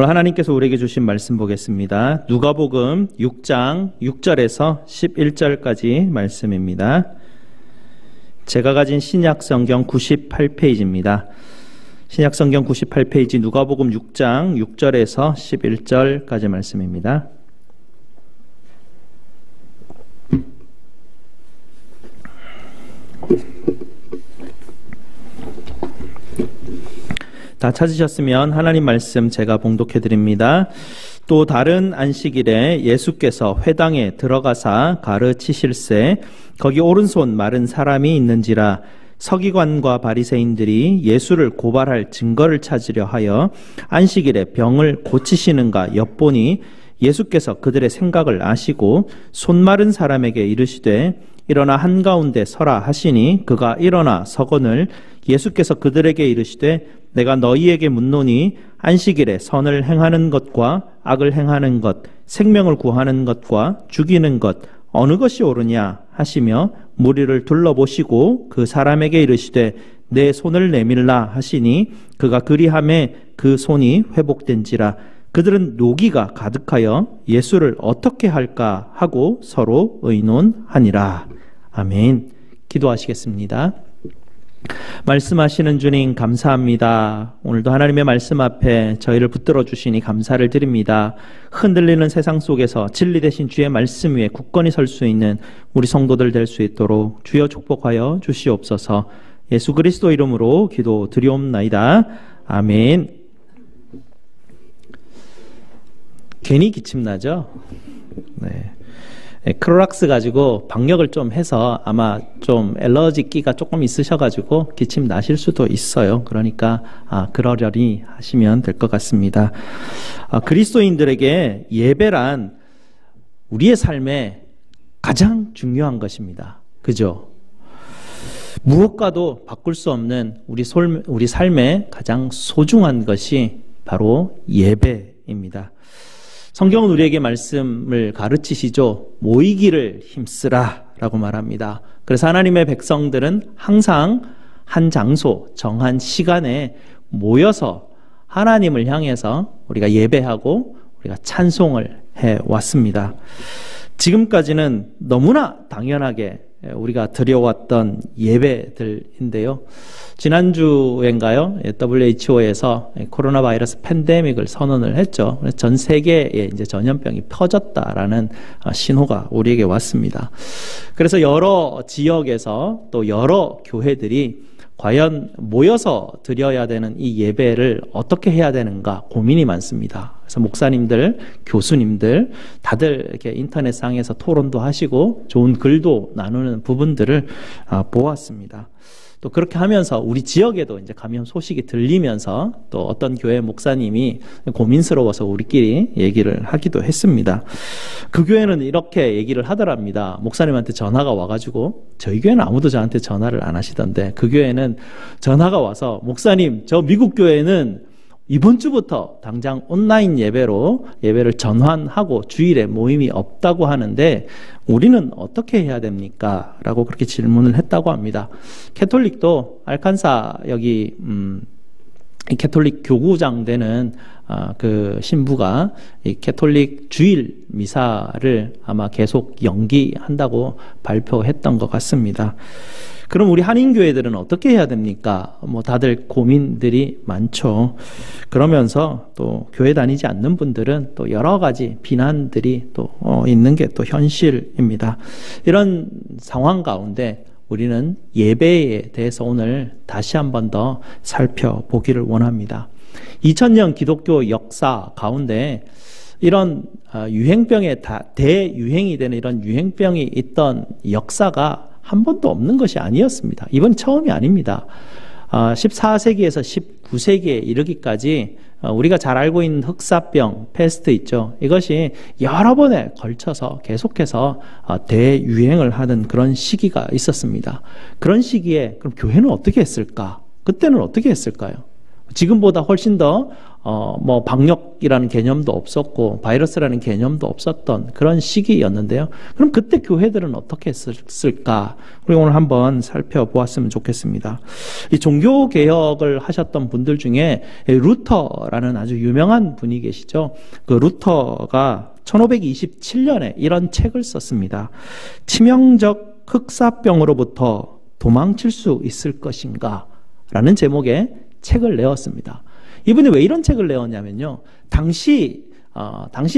오늘 하나님께서 우리에게 주신 말씀 보겠습니다. 누가복음 6장 6절에서 11절까지 말씀입니다. 제가 가진 신약성경 98페이지입니다. 신약성경 98페이지 누가복음 6장 6절에서 11절까지 말씀입니다. 다 찾으셨으면 하나님 말씀 제가 봉독해 드립니다. 또 다른 안식일에 예수께서 회당에 들어가사 가르치실세 거기 오른손 마른 사람이 있는지라 서기관과 바리새인들이 예수를 고발할 증거를 찾으려 하여 안식일에 병을 고치시는가 엿보니 예수께서 그들의 생각을 아시고 손 마른 사람에게 이르시되 일어나 한가운데 서라 하시니 그가 일어나 서거늘 예수께서 그들에게 이르시되 내가 너희에게 묻노니 안식일에 선을 행하는 것과 악을 행하는 것, 생명을 구하는 것과 죽이는 것 어느 것이 옳으냐 하시며 무리를 둘러보시고 그 사람에게 이르시되 내 손을 내밀라 하시니 그가 그리하매 그 손이 회복된지라. 그들은 노기가 가득하여 예수를 어떻게 할까 하고 서로 의논하니라. 아멘. 기도하시겠습니다. 말씀하시는 주님 감사합니다. 오늘도 하나님의 말씀 앞에 저희를 붙들어 주시니 감사를 드립니다. 흔들리는 세상 속에서 진리 되신 주의 말씀 위에 굳건히 설 수 있는 우리 성도들 될 수 있도록 주여 축복하여 주시옵소서. 예수 그리스도 이름으로 기도 드리옵나이다. 아멘. 괜히 기침나죠? 네. 크로락스 가지고 방역을 좀 해서 아마 좀 엘러지 끼가 조금 있으셔가지고 기침 나실 수도 있어요. 그러니까 그러려니 하시면 될 것 같습니다. 그리스도인들에게 예배란 우리의 삶에 가장 중요한 것입니다. 그죠? 무엇과도 바꿀 수 없는 우리 삶에 가장 소중한 것이 바로 예배입니다. 성경은 우리에게 말씀을 가르치시죠. 모이기를 힘쓰라 라고 말합니다. 그래서 하나님의 백성들은 항상 한 장소, 정한 시간에 모여서 하나님을 향해서 우리가 예배하고 우리가 찬송을 해왔습니다. 지금까지는 너무나 당연하게 우리가 드려왔던 예배들인데요. 지난주엔가요? WHO에서 코로나 바이러스 팬데믹을 선언을 했죠. 전 세계에 이제 전염병이 퍼졌다라는 신호가 우리에게 왔습니다. 그래서 여러 지역에서 또 여러 교회들이 과연 모여서 드려야 되는 이 예배를 어떻게 해야 되는가 고민이 많습니다. 그래서 목사님들, 교수님들 다들 이렇게 인터넷상에서 토론도 하시고 좋은 글도 나누는 부분들을 보았습니다. 또 그렇게 하면서 우리 지역에도 이제 감염 소식이 들리면서 또 어떤 교회 목사님이 고민스러워서 우리끼리 얘기를 하기도 했습니다. 그 교회는 이렇게 얘기를 하더랍니다. 목사님한테 전화가 와가지고 저희 교회는 아무도 저한테 전화를 안 하시던데 그 교회는 전화가 와서 목사님 저 미국 교회는 이번 주부터 당장 온라인 예배를 전환하고 주일에 모임이 없다고 하는데 우리는 어떻게 해야 됩니까? 라고 그렇게 질문을 했다고 합니다. 캐톨릭도 알칸사 여기 캐톨릭 교구장 되는 그 신부가 이 캐톨릭 주일 미사를 아마 계속 연기한다고 발표했던 것 같습니다. 그럼 우리 한인교회들은 어떻게 해야 됩니까? 다들 고민들이 많죠. 그러면서 또 교회 다니지 않는 분들은 또 여러 가지 비난들이 또 있는 게 또 현실입니다. 이런 상황 가운데 우리는 예배에 대해서 오늘 다시 한 번 더 살펴보기를 원합니다. 2000년 기독교 역사 가운데 이런 유행병에 대유행이 되는 이런 유행병이 있던 역사가 한 번도 없는 것이 아니었습니다. 이번 처음이 아닙니다. 14세기에서 19세기에 이르기까지 우리가 잘 알고 있는 흑사병, 패스트 있죠. 이것이 여러 번에 걸쳐서 계속해서 대유행을 하는 그런 시기가 있었습니다. 그런 시기에 그럼 교회는 어떻게 했을까? 그때는 어떻게 했을까요? 지금보다 훨씬 더 뭐 방역이라는 개념도 없었고 바이러스라는 개념도 없었던 그런 시기였는데요. 그럼 그때 교회들은 어떻게 했을까? 우리 오늘 한번 살펴보았으면 좋겠습니다. 이 종교 개혁을 하셨던 분들 중에 루터라는 아주 유명한 분이 계시죠. 그 루터가 1527년에 이런 책을 썼습니다. 치명적 흑사병으로부터 도망칠 수 있을 것인가? 라는 제목의 책을 내었습니다. 이분이 왜 이런 책을 내었냐면요. 당시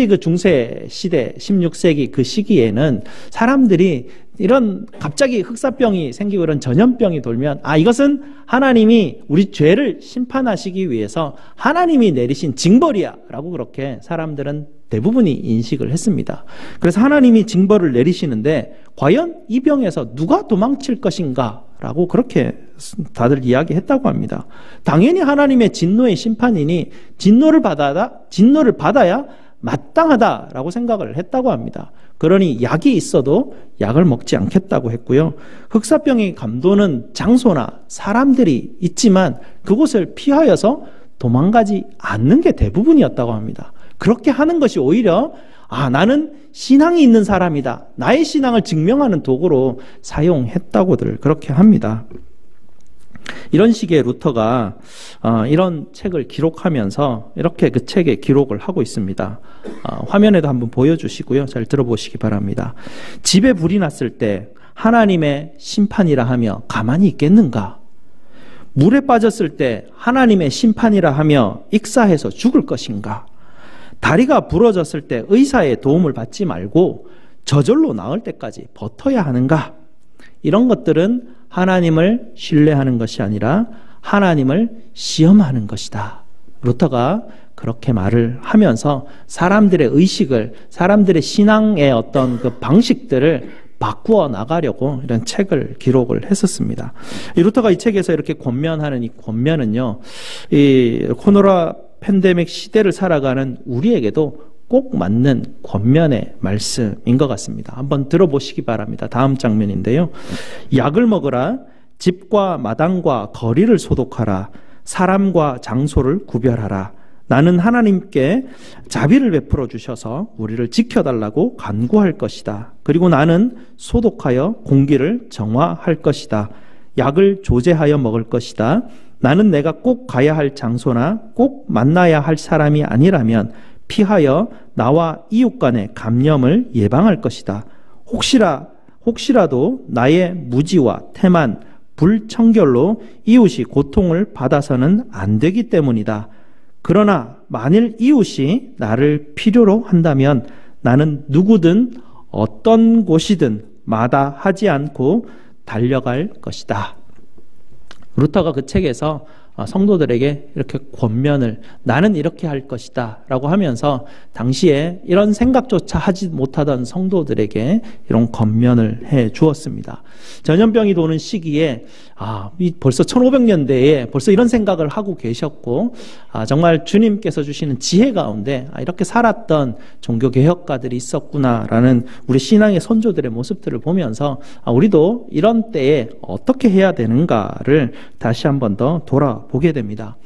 그 중세 시대 16세기 그 시기에는 사람들이 이런 갑자기 흑사병이 생기고 이런 전염병이 돌면 이것은 하나님이 우리 죄를 심판하시기 위해서 하나님이 내리신 징벌이야 라고 그렇게 사람들은 대부분이 인식을 했습니다. 그래서 하나님이 징벌을 내리시는데 과연 이 병에서 누가 도망칠 것인가 라고 그렇게 다들 이야기했다고 합니다. 당연히 하나님의 진노의 심판이니 진노를 받아야 마땅하다라고 생각을 했다고 합니다. 그러니 약이 있어도 약을 먹지 않겠다고 했고요. 흑사병이 감도는 장소나 사람들이 있지만 그곳을 피하여서 도망가지 않는 게 대부분이었다고 합니다. 그렇게 하는 것이 오히려 나는 신앙이 있는 사람이다. 나의 신앙을 증명하는 도구로 사용했다고들 그렇게 합니다. 이런 식의 루터가 이런 책을 기록하면서 이렇게 그 책에 기록을 하고 있습니다. 화면에도 한번 보여주시고요. 잘 들어보시기 바랍니다. 집에 불이 났을 때 하나님의 심판이라 하며 가만히 있겠는가? 물에 빠졌을 때 하나님의 심판이라 하며 익사해서 죽을 것인가? 다리가 부러졌을 때 의사의 도움을 받지 말고 저절로 나을 때까지 버텨야 하는가? 이런 것들은 하나님을 신뢰하는 것이 아니라 하나님을 시험하는 것이다. 루터가 그렇게 말을 하면서 사람들의 의식을, 사람들의 신앙의 어떤 그 방식들을 바꾸어 나가려고 이런 책을 기록을 했었습니다. 이 루터가 이 책에서 이렇게 권면하는 이 권면은요, 이 코로나 팬데믹 시대를 살아가는 우리에게도 꼭 맞는 권면의 말씀인 것 같습니다. 한번 들어보시기 바랍니다. 다음 장면인데요. 약을 먹으라. 집과 마당과 거리를 소독하라. 사람과 장소를 구별하라. 나는 하나님께 자비를 베풀어 주셔서 우리를 지켜달라고 간구할 것이다. 그리고 나는 소독하여 공기를 정화할 것이다. 약을 조제하여 먹을 것이다. 나는 내가 꼭 가야 할 장소나 꼭 만나야 할 사람이 아니라면 피하여 나와 이웃 간의 감염을 예방할 것이다. 혹시라도 나의 무지와 태만, 불청결로 이웃이 고통을 받아서는 안 되기 때문이다. 그러나 만일 이웃이 나를 필요로 한다면 나는 누구든 어떤 곳이든 마다하지 않고 달려갈 것이다. 루터가 그 책에서 성도들에게 이렇게 권면을 나는 이렇게 할 것이다 라고 하면서 당시에 이런 생각조차 하지 못하던 성도들에게 이런 권면을 해 주었습니다. 전염병이 도는 시기에 벌써 1500년대에 벌써 이런 생각을 하고 계셨고 정말 주님께서 주시는 지혜 가운데 이렇게 살았던 종교개혁가들이 있었구나라는 우리 신앙의 선조들의 모습들을 보면서 우리도 이런 때에 어떻게 해야 되는가를 다시 한번 더 돌아보게 됩니다.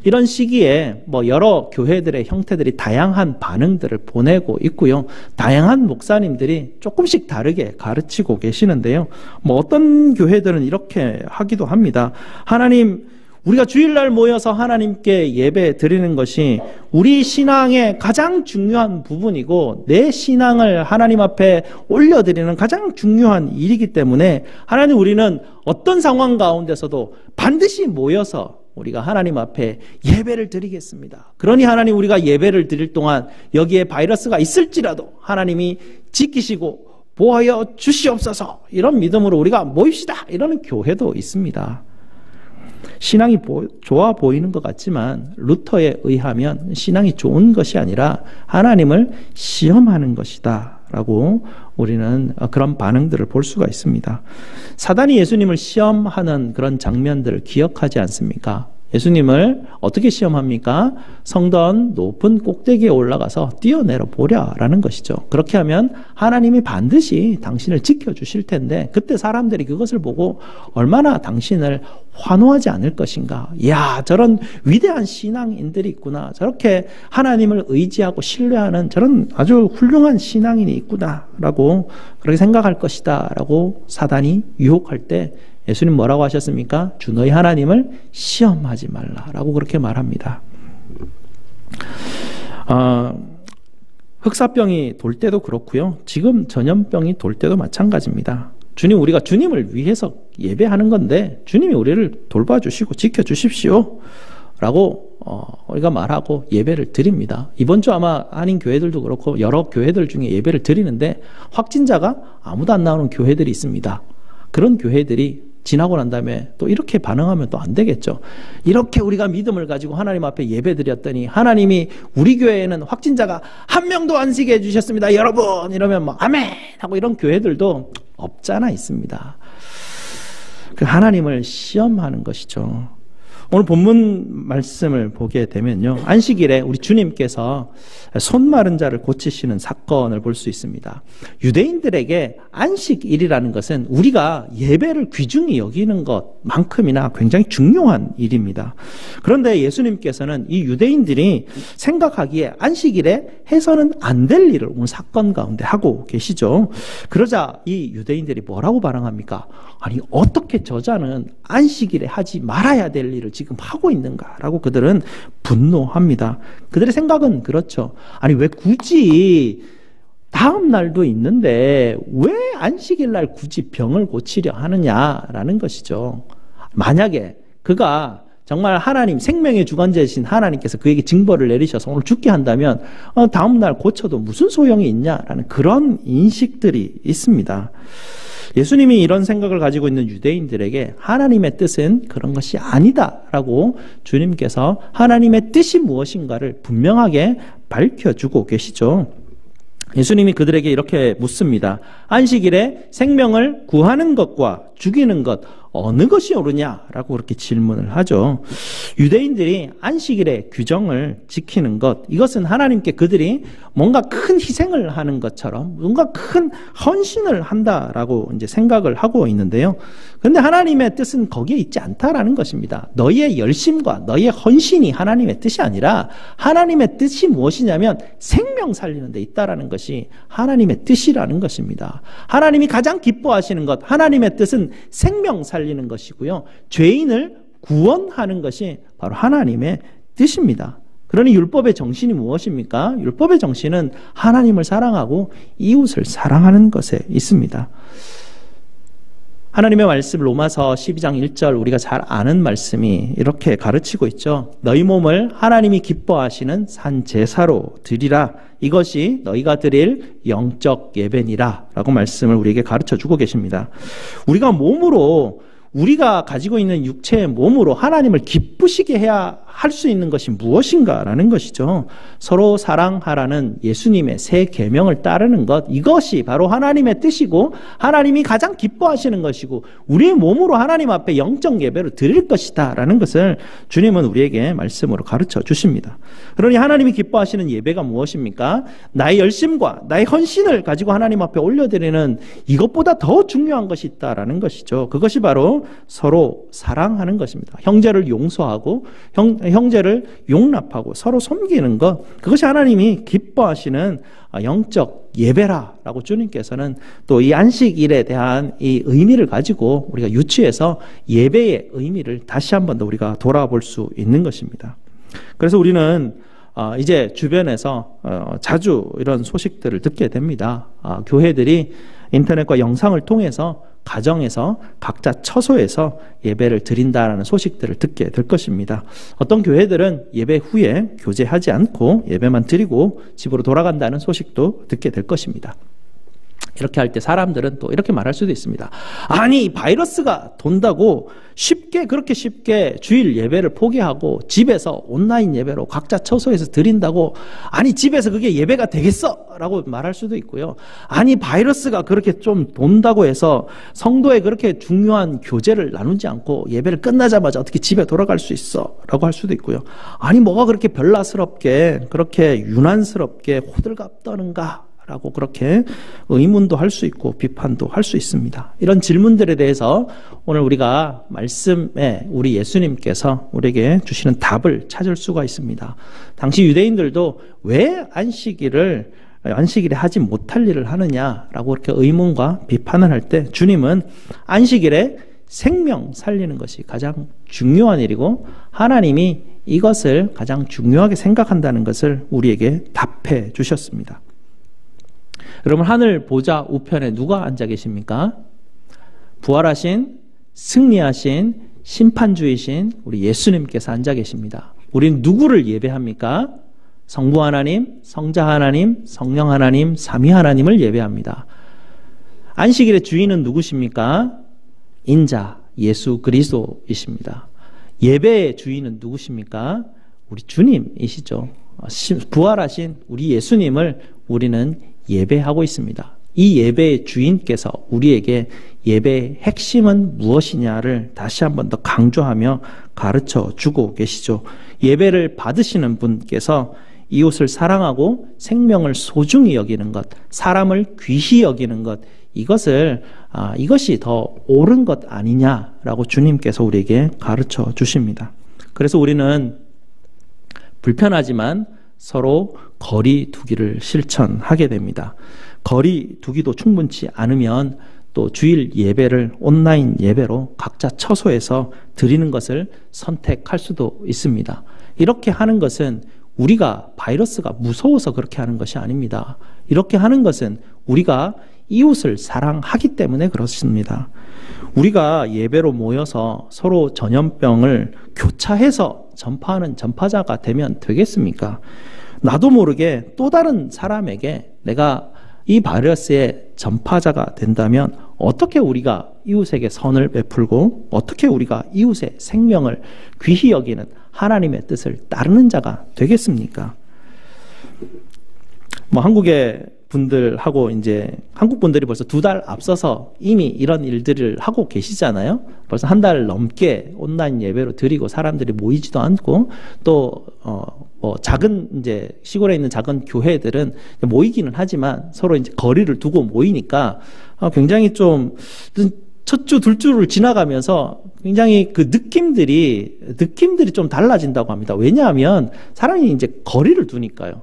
이런 시기에 여러 교회들의 형태들이 다양한 반응들을 보내고 있고요. 다양한 목사님들이 조금씩 다르게 가르치고 계시는데요. 어떤 교회들은 이렇게 하기도 합니다. 우리가 주일날 모여서 하나님께 예배 드리는 것이 우리 신앙의 가장 중요한 부분이고 내 신앙을 하나님 앞에 올려드리는 가장 중요한 일이기 때문에 하나님 우리는 어떤 상황 가운데서도 반드시 모여서 우리가 하나님 앞에 예배를 드리겠습니다. 그러니 하나님 우리가 예배를 드릴 동안 여기에 바이러스가 있을지라도 하나님이 지키시고 보호하여 주시옵소서 이런 믿음으로 우리가 모입시다 이러는 교회도 있습니다. 신앙이 좋아 보이는 것 같지만 루터에 의하면 신앙이 좋은 것이 아니라 하나님을 시험하는 것이다 라고 우리는 그런 반응들을 볼 수가 있습니다. 사단이 예수님을 시험하는 그런 장면들을 기억하지 않습니까? 예수님을 어떻게 시험합니까? 성전 높은 꼭대기에 올라가서 뛰어내려 보랴라는 것이죠. 그렇게 하면 하나님이 반드시 당신을 지켜주실 텐데 그때 사람들이 그것을 보고 얼마나 당신을 환호하지 않을 것인가. 이야, 저런 위대한 신앙인들이 있구나. 저렇게 하나님을 의지하고 신뢰하는 저런 아주 훌륭한 신앙인이 있구나 라고 그렇게 생각할 것이다 라고 사단이 유혹할 때 예수님 뭐라고 하셨습니까? 주 너희 하나님을 시험하지 말라라고 그렇게 말합니다. 흑사병이 돌 때도 그렇고요. 지금 전염병이 돌 때도 마찬가지입니다. 우리가 주님을 위해서 예배하는 건데 주님이 우리를 돌봐주시고 지켜주십시오 라고 우리가 말하고 예배를 드립니다. 이번 주 아마 한인 교회들도 그렇고 여러 교회들 중에 예배를 드리는데 확진자가 아무도 안 나오는 교회들이 있습니다. 그런 교회들이 지나고 난 다음에 또 이렇게 반응하면 또 안 되겠죠. 이렇게 우리가 믿음을 가지고 하나님 앞에 예배 드렸더니 하나님이 우리 교회에는 확진자가 한 명도 안 쉬게 해주셨습니다. 여러분 이러면 뭐 아멘 하고 이런 교회들도 없잖아 있습니다. 그 하나님을 시험하는 것이죠. 오늘 본문 말씀을 보게 되면요. 안식일에 우리 주님께서 손 마른 자를 고치시는 사건을 볼 수 있습니다. 유대인들에게 안식일이라는 것은 우리가 예배를 귀중히 여기는 것만큼이나 굉장히 중요한 일입니다. 그런데 예수님께서는 이 유대인들이 생각하기에 안식일에 해서는 안 될 일을 오늘 사건 가운데 하고 계시죠. 그러자 이 유대인들이 뭐라고 반응합니까? 아니 어떻게 저자는 안식일에 하지 말아야 될 일을 지금 하고 있는가라고 그들은 분노합니다. 그들의 생각은 그렇죠. 아니 왜 굳이 다음 날도 있는데 왜 안식일 날 굳이 병을 고치려 하느냐라는 것이죠. 만약에 그가 정말 하나님 생명의 주관자이신 하나님께서 그에게 징벌을 내리셔서 오늘 죽게 한다면 다음 날 고쳐도 무슨 소용이 있냐라는 그런 인식들이 있습니다. 예수님이 이런 생각을 가지고 있는 유대인들에게 하나님의 뜻은 그런 것이 아니다라고 주님께서 하나님의 뜻이 무엇인가를 분명하게 밝혀주고 계시죠. 예수님이 그들에게 이렇게 묻습니다. 안식일에 생명을 구하는 것과 죽이는 것 어느 것이 옳으냐라고 그렇게 질문을 하죠. 유대인들이 안식일의 규정을 지키는 것, 이것은 하나님께 그들이 뭔가 큰 희생을 하는 것처럼 뭔가 큰 헌신을 한다라고 이제 생각을 하고 있는데요. 그런데 하나님의 뜻은 거기에 있지 않다라는 것입니다. 너희의 열심과 너희의 헌신이 하나님의 뜻이 아니라 하나님의 뜻이 무엇이냐면 생명 살리는 데 있다라는 것이 하나님의 뜻이라는 것입니다. 하나님이 가장 기뻐하시는 것, 하나님의 뜻은 생명 살리는 것이고요. 죄인을 구원하는 것이 바로 하나님의 뜻입니다. 그러니 율법의 정신이 무엇입니까? 율법의 정신은 하나님을 사랑하고 이웃을 사랑하는 것에 있습니다. 하나님의 말씀 로마서 12장 1절 우리가 잘 아는 말씀이 이렇게 가르치고 있죠. 너희 몸을 하나님이 기뻐하시는 산 제사로 드리라. 이것이 너희가 드릴 영적 예배니라 라고 말씀을 우리에게 가르쳐주고 계십니다. 우리가 가지고 있는 육체의 몸으로 하나님을 기쁘시게 해야 할 수 있는 것이 무엇인가라는 것이죠. 서로 사랑하라는 예수님의 새 계명을 따르는 것, 이것이 바로 하나님의 뜻이고 하나님이 가장 기뻐하시는 것이고 우리의 몸으로 하나님 앞에 영적 예배를 드릴 것이다 라는 것을 주님은 우리에게 말씀으로 가르쳐 주십니다. 그러니 하나님이 기뻐하시는 예배가 무엇입니까? 나의 열심과 나의 헌신을 가지고 하나님 앞에 올려드리는 이것보다 더 중요한 것이 있다라는 것이죠. 그것이 바로 서로 사랑하는 것입니다. 형제를 용서하고 형제를 용납하고 서로 섬기는 것, 그것이 하나님이 기뻐하시는 영적 예배라라고 주님께서는 또 이 안식일에 대한 이 의미를 가지고 우리가 유추해서 예배의 의미를 다시 한 번 더 우리가 돌아볼 수 있는 것입니다. 그래서 우리는 이제 주변에서 자주 이런 소식들을 듣게 됩니다. 교회들이 인터넷과 영상을 통해서 가정에서 각자 처소에서 예배를 드린다라는 소식들을 듣게 될 것입니다. 어떤 교회들은 예배 후에 교제하지 않고 예배만 드리고 집으로 돌아간다는 소식도 듣게 될 것입니다. 이렇게 할 때 사람들은 또 이렇게 말할 수도 있습니다. 아니, 바이러스가 돈다고 그렇게 쉽게 주일 예배를 포기하고 집에서 온라인 예배로 각자 처소에서 드린다고, 아니, 집에서 그게 예배가 되겠어? 라고 말할 수도 있고요. 아니, 바이러스가 그렇게 좀 돈다고 해서 성도의 그렇게 중요한 교제를 나누지 않고 예배를 끝나자마자 어떻게 집에 돌아갈 수 있어? 라고 할 수도 있고요. 아니, 뭐가 그렇게 별나스럽게, 그렇게 유난스럽게 호들갑 떠는가? 라고 그렇게 의문도 할 수 있고 비판도 할 수 있습니다. 이런 질문들에 대해서 오늘 우리가 말씀에 우리 예수님께서 우리에게 주시는 답을 찾을 수가 있습니다. 당시 유대인들도 왜 안식일에 하지 못할 일을 하느냐라고 그렇게 의문과 비판을 할 때 주님은 안식일에 생명 살리는 것이 가장 중요한 일이고 하나님이 이것을 가장 중요하게 생각한다는 것을 우리에게 답해 주셨습니다. 여러분, 하늘 보좌 우편에 누가 앉아 계십니까? 부활하신, 승리하신, 심판주이신 우리 예수님께서 앉아 계십니다. 우리는 누구를 예배합니까? 성부 하나님, 성자 하나님, 성령 하나님, 삼위 하나님을 예배합니다. 안식일의 주인은 누구십니까? 인자 예수 그리스도이십니다. 예배의 주인은 누구십니까? 우리 주님이시죠. 부활하신 우리 예수님을 우리는 예배하고 있습니다. 이 예배의 주인께서 우리에게 예배의 핵심은 무엇이냐를 다시 한 번 더 강조하며 가르쳐 주고 계시죠. 예배를 받으시는 분께서 이웃을 사랑하고 생명을 소중히 여기는 것, 사람을 귀히 여기는 것, 이것이 더 옳은 것 아니냐라고 주님께서 우리에게 가르쳐 주십니다. 그래서 우리는 불편하지만 서로 거리 두기를 실천하게 됩니다. 거리 두기도 충분치 않으면 또 주일 예배를 온라인 예배로 각자 처소에서 드리는 것을 선택할 수도 있습니다. 이렇게 하는 것은 우리가 바이러스가 무서워서 그렇게 하는 것이 아닙니다. 이렇게 하는 것은 우리가 이웃을 사랑하기 때문에 그렇습니다. 우리가 예배로 모여서 서로 전염병을 교차해서 전파하는 전파자가 되면 되겠습니까? 나도 모르게 또 다른 사람에게 내가 이 바이러스의 전파자가 된다면 어떻게 우리가 이웃에게 선을 베풀고 어떻게 우리가 이웃의 생명을 귀히 여기는 하나님의 뜻을 따르는 자가 되겠습니까? 한국의 분들하고 이제 한국 분들이 벌써 2달 앞서서 이미 이런 일들을 하고 계시잖아요. 벌써 1달 넘게 온라인 예배로 드리고 사람들이 모이지도 않고 또 작은 이제 시골에 있는 작은 교회들은 모이기는 하지만 서로 이제 거리를 두고 모이니까 굉장히 좀 첫 주, 둘 주를 지나가면서 굉장히 그 느낌들이 좀 달라진다고 합니다. 왜냐하면 사람이 이제 거리를 두니까요.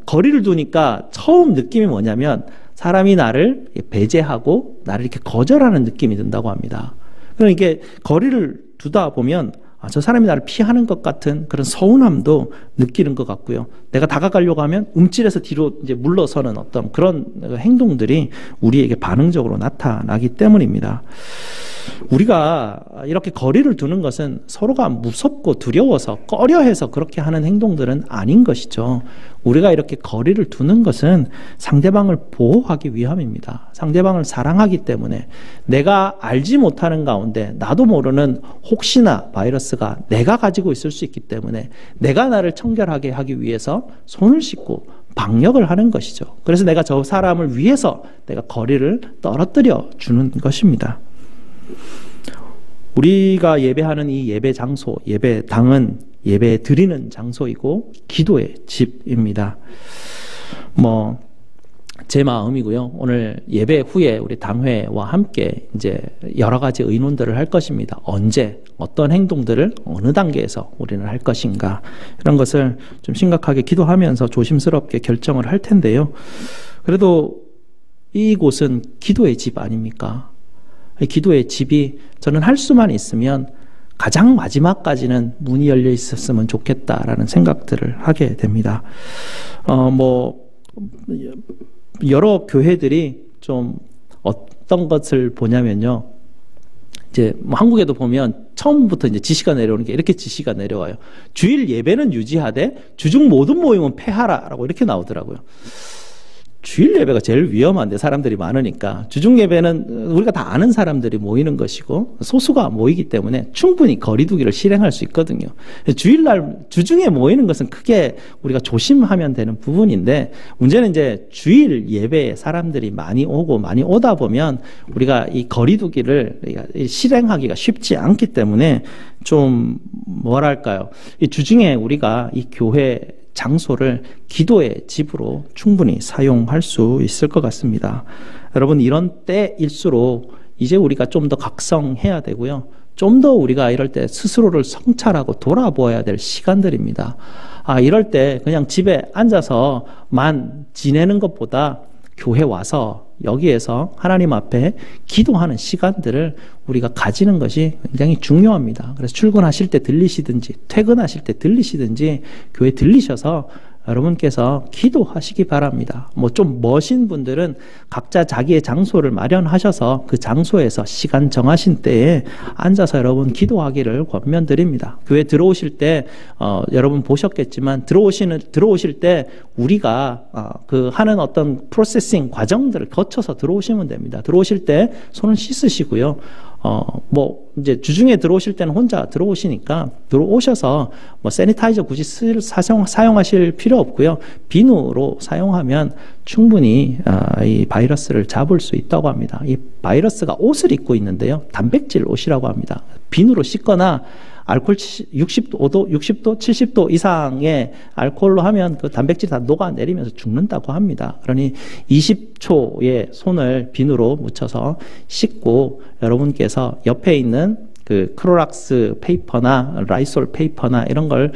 거리를 두니까 처음 느낌이 뭐냐면 사람이 나를 배제하고 나를 이렇게 거절하는 느낌이 든다고 합니다. 그러니까 이게 거리를 두다 보면 저 사람이 나를 피하는 것 같은 그런 서운함도 느끼는 것 같고요. 내가 다가가려고 하면 움찔해서 뒤로 이제 물러서는 어떤 그런 행동들이 우리에게 반응적으로 나타나기 때문입니다. 우리가 이렇게 거리를 두는 것은 서로가 무섭고 두려워서 꺼려해서 그렇게 하는 행동들은 아닌 것이죠. 우리가 이렇게 거리를 두는 것은 상대방을 보호하기 위함입니다. 상대방을 사랑하기 때문에 내가 알지 못하는 가운데 나도 모르는 혹시나 바이러스가 내가 가지고 있을 수 있기 때문에 내가 나를 청결하게 하기 위해서 손을 씻고 방역을 하는 것이죠. 그래서 내가 저 사람을 위해서 내가 거리를 떨어뜨려 주는 것입니다. 우리가 예배하는 이 예배 장소, 예배당은 예배 드리는 장소이고 기도의 집입니다. 제 마음이고요. 오늘 예배 후에 우리 당회와 함께 이제 여러 가지 의논들을 할 것입니다. 언제, 어떤 행동들을 어느 단계에서 우리는 할 것인가 이런 것을 좀 심각하게 기도하면서 조심스럽게 결정을 할 텐데요. 그래도 이곳은 기도의 집 아닙니까? 기도의 집이 저는 할 수만 있으면 가장 마지막까지는 문이 열려 있었으면 좋겠다라는 생각들을 하게 됩니다. 여러 교회들이 좀 어떤 것을 보냐면요. 이제 한국에도 보면 처음부터 이제 지시가 내려오는 게 이렇게 지시가 내려와요. 주일 예배는 유지하되 주중 모든 모임은 폐하라라고 이렇게 나오더라고요. 주일 예배가 제일 위험한데 사람들이 많으니까 주중 예배는 우리가 다 아는 사람들이 모이는 것이고 소수가 모이기 때문에 충분히 거리 두기를 실행할 수 있거든요. 주일날 주중에 모이는 것은 크게 우리가 조심하면 되는 부분인데 문제는 이제 주일 예배에 사람들이 많이 오고 많이 오다 보면 우리가 이 거리 두기를 실행하기가 쉽지 않기 때문에 좀 뭐랄까요? 이 주중에 우리가 이 교회 장소를 기도의 집으로 충분히 사용할 수 있을 것 같습니다. 여러분, 이런 때일수록 이제 우리가 좀 더 각성해야 되고요. 좀 더 우리가 이럴 때 스스로를 성찰하고 돌아보아야 될 시간들입니다. 이럴 때 그냥 집에 앉아서만 지내는 것보다 교회 와서 여기에서 하나님 앞에 기도하는 시간들을 우리가 가지는 것이 굉장히 중요합니다. 그래서 출근하실 때 들리시든지 퇴근하실 때 들리시든지 교회 들리셔서 여러분께서 기도하시기 바랍니다. 뭐 좀 멋진 분들은 각자 자기의 장소를 마련하셔서 그 장소에서 시간 정하신 때에 앉아서 여러분 기도하기를 권면드립니다. 교회 들어오실 때 여러분 보셨겠지만 들어오실 때 우리가 그 하는 어떤 프로세싱 과정들을 거쳐서 들어오시면 됩니다. 들어오실 때 손을 씻으시고요. 이제 주중에 들어오실 때는 혼자 들어오시니까 들어오셔서 세니타이저 굳이 사용하실 필요 없고요. 비누로 사용하면 충분히 이 바이러스를 잡을 수 있다고 합니다. 이 바이러스가 옷을 입고 있는데요. 단백질 옷이라고 합니다. 비누로 씻거나 알코올 60도, 70도 이상의 알코올로 하면 그 단백질이 다 녹아내리면서 죽는다고 합니다. 그러니 20초의 손을 비누로 묻혀서 씻고 여러분께서 옆에 있는 그 크로락스 페이퍼나 라이솔 페이퍼나 이런 걸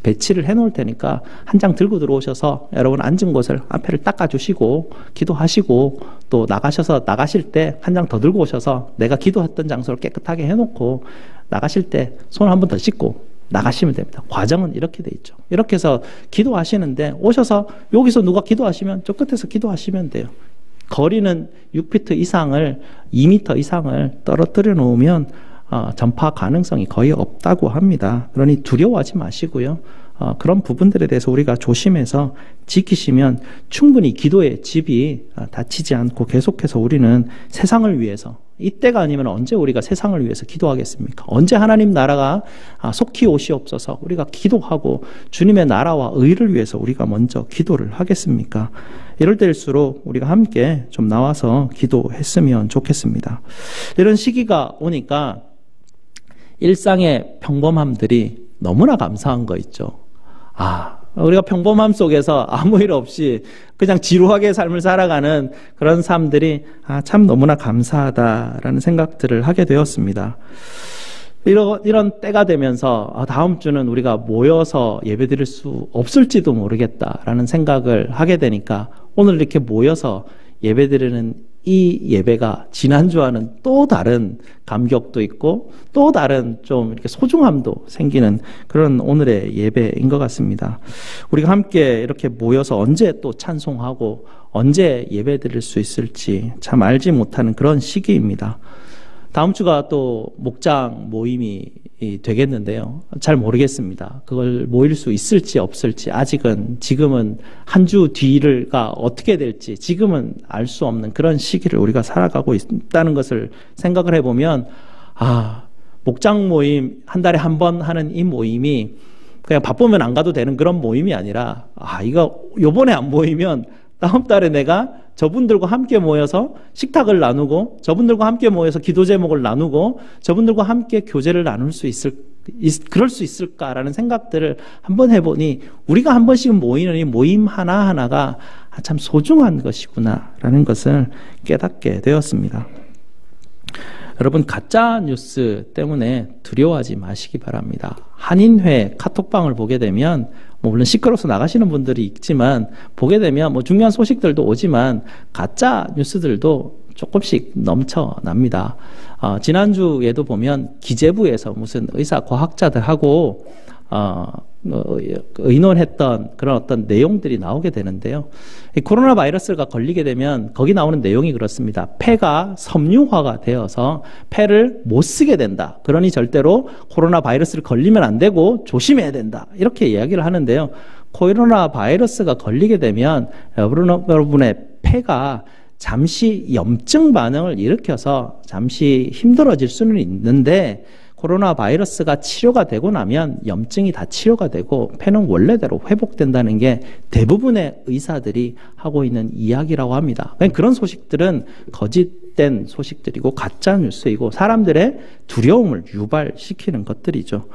배치를 해 놓을 테니까 한 장 들고 들어오셔서 여러분 앉은 곳을 앞에를 닦아주시고 기도하시고 또 나가실 때 한 장 더 들고 오셔서 내가 기도했던 장소를 깨끗하게 해놓고 나가실 때 손을 한 번 더 씻고 나가시면 됩니다. 과정은 이렇게 돼 있죠. 이렇게 해서 기도하시는데 오셔서 여기서 누가 기도하시면 저 끝에서 기도하시면 돼요. 거리는 6피트 이상을 2m 이상을 떨어뜨려 놓으면 전파 가능성이 거의 없다고 합니다. 그러니 두려워하지 마시고요. 그런 부분들에 대해서 우리가 조심해서 지키시면 충분히 기도의 집이 닫히지 않고 계속해서 우리는 세상을 위해서 이때가 아니면 언제 우리가 세상을 위해서 기도하겠습니까? 언제 하나님 나라가 속히 오시옵소서 우리가 기도하고 주님의 나라와 의를 위해서 우리가 먼저 기도를 하겠습니까? 이럴 때일수록 우리가 함께 좀 나와서 기도했으면 좋겠습니다. 이런 시기가 오니까 일상의 평범함들이 너무나 감사한 거 있죠. 우리가 평범함 속에서 아무 일 없이 그냥 지루하게 삶을 살아가는 그런 삶들이 참 너무나 감사하다라는 생각들을 하게 되었습니다. 이런 때가 되면서 다음 주는 우리가 모여서 예배드릴 수 없을지도 모르겠다라는 생각을 하게 되니까 오늘 이렇게 모여서 예배드리는 이 예배가 지난주와는 또 다른 감격도 있고 또 다른 좀 이렇게 소중함도 생기는 그런 오늘의 예배인 것 같습니다. 우리가 함께 이렇게 모여서 언제 또 찬송하고 언제 예배드릴 수 있을지 참 알지 못하는 그런 시기입니다. 다음 주가 또 목장 모임이 되겠는데요. 잘 모르겠습니다. 그걸 모일 수 있을지 없을지 지금은 한 주 뒤가 어떻게 될지 지금은 알 수 없는 그런 시기를 우리가 살아가고 있다는 것을 생각을 해보면 목장 모임 한 달에 한 번 하는 이 모임이 그냥 바쁘면 안 가도 되는 그런 모임이 아니라 요번에 안 모이면 다음 달에 내가 저분들과 함께 모여서 식탁을 나누고 저분들과 함께 모여서 기도 제목을 나누고 저분들과 함께 교제를 나눌 수 그럴 수 있을까라는 생각들을 한번 해보니 우리가 한 번씩 모이는 이 모임 하나하나가 참 소중한 것이구나라는 것을 깨닫게 되었습니다. 여러분, 가짜 뉴스 때문에 두려워하지 마시기 바랍니다. 한인회 카톡방을 보게 되면 물론 시끄러워서 나가시는 분들이 있지만 보게 되면 중요한 소식들도 오지만 가짜 뉴스들도 조금씩 넘쳐납니다. 지난주에도 보면 기재부에서 무슨 의사 과학자들하고 의논했던 그런 어떤 내용들이 나오게 되는데요. 이 코로나 바이러스가 걸리게 되면 거기 나오는 내용이 그렇습니다. 폐가 섬유화가 되어서 폐를 못 쓰게 된다. 그러니 절대로 코로나 바이러스를 걸리면 안 되고 조심해야 된다. 이렇게 이야기를 하는데요. 코로나 바이러스가 걸리게 되면 여러분의 폐가 잠시 염증 반응을 일으켜서 잠시 힘들어질 수는 있는데 코로나 바이러스가 치료가 되고 나면 염증이 다 치료가 되고 폐는 원래대로 회복된다는 게 대부분의 의사들이 하고 있는 이야기라고 합니다. 그런 소식들은 거짓된 소식들이고 가짜 뉴스이고 사람들의 두려움을 유발시키는 것들이죠.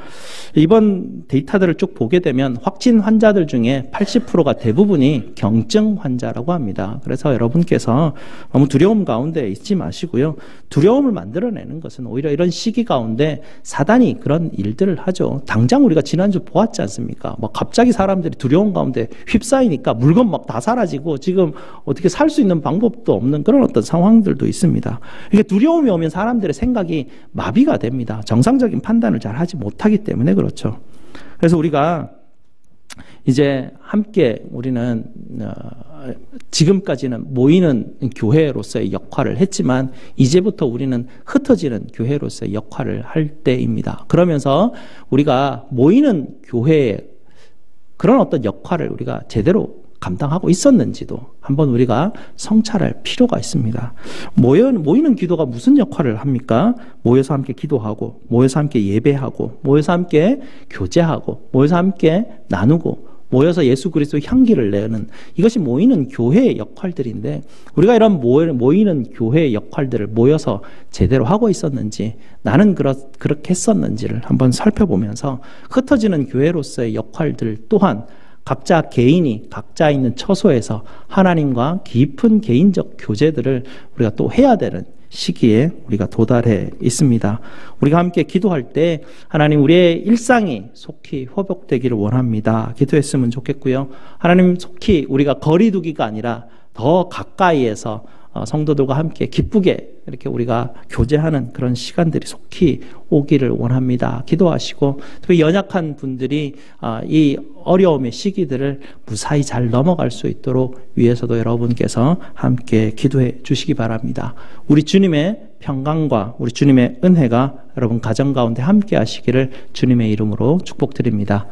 이번 데이터들을 쭉 보게 되면 확진 환자들 중에 80%가 대부분이 경증 환자라고 합니다. 그래서 여러분께서 너무 두려움 가운데 있지 마시고요. 두려움을 만들어내는 것은 오히려 이런 시기 가운데 사단이 그런 일들을 하죠. 당장 우리가 지난주 보았지 않습니까? 막 갑자기 사람들이 두려움 가운데 휩싸이니까 물건 막 다 사라지고 지금 어떻게 살 수 있는 방법도 없는 그런 어떤 상황들도 있습니다. 이게 두려움이 오면 사람들의 생각이 마비가 됩니다. 정상적인 판단을 잘 하지 못하기 때문에 그렇죠. 그래서 우리가 이제 함께 우리는 지금까지는 모이는 교회로서의 역할을 했지만 이제부터 우리는 흩어지는 교회로서의 역할을 할 때입니다. 그러면서 우리가 모이는 교회의 그런 어떤 역할을 우리가 제대로 감당하고 있었는지도 한번 우리가 성찰할 필요가 있습니다. 모이는 기도가 무슨 역할을 합니까? 모여서 함께 기도하고, 모여서 함께 예배하고, 모여서 함께 교제하고, 모여서 함께 나누고, 모여서 예수 그리스도의 향기를 내는 이것이 모이는 교회의 역할들인데 우리가 이런 모이는 교회의 역할들을 모여서 제대로 하고 있었는지 나는 그렇게 했었는지를 한번 살펴보면서 흩어지는 교회로서의 역할들 또한 각자 개인이 각자 있는 처소에서 하나님과 깊은 개인적 교제들을 우리가 또 해야 되는 시기에 우리가 도달해 있습니다. 우리가 함께 기도할 때 하나님 우리의 일상이 속히 회복되기를 원합니다. 기도했으면 좋겠고요. 하나님 속히 우리가 거리 두기가 아니라 더 가까이에서 성도들과 함께 기쁘게 이렇게 우리가 교제하는 그런 시간들이 속히 오기를 원합니다. 기도하시고 또 연약한 분들이 이 어려움의 시기들을 무사히 잘 넘어갈 수 있도록 위에서도 여러분께서 함께 기도해 주시기 바랍니다. 우리 주님의 평강과 우리 주님의 은혜가 여러분 가정 가운데 함께 하시기를 주님의 이름으로 축복드립니다.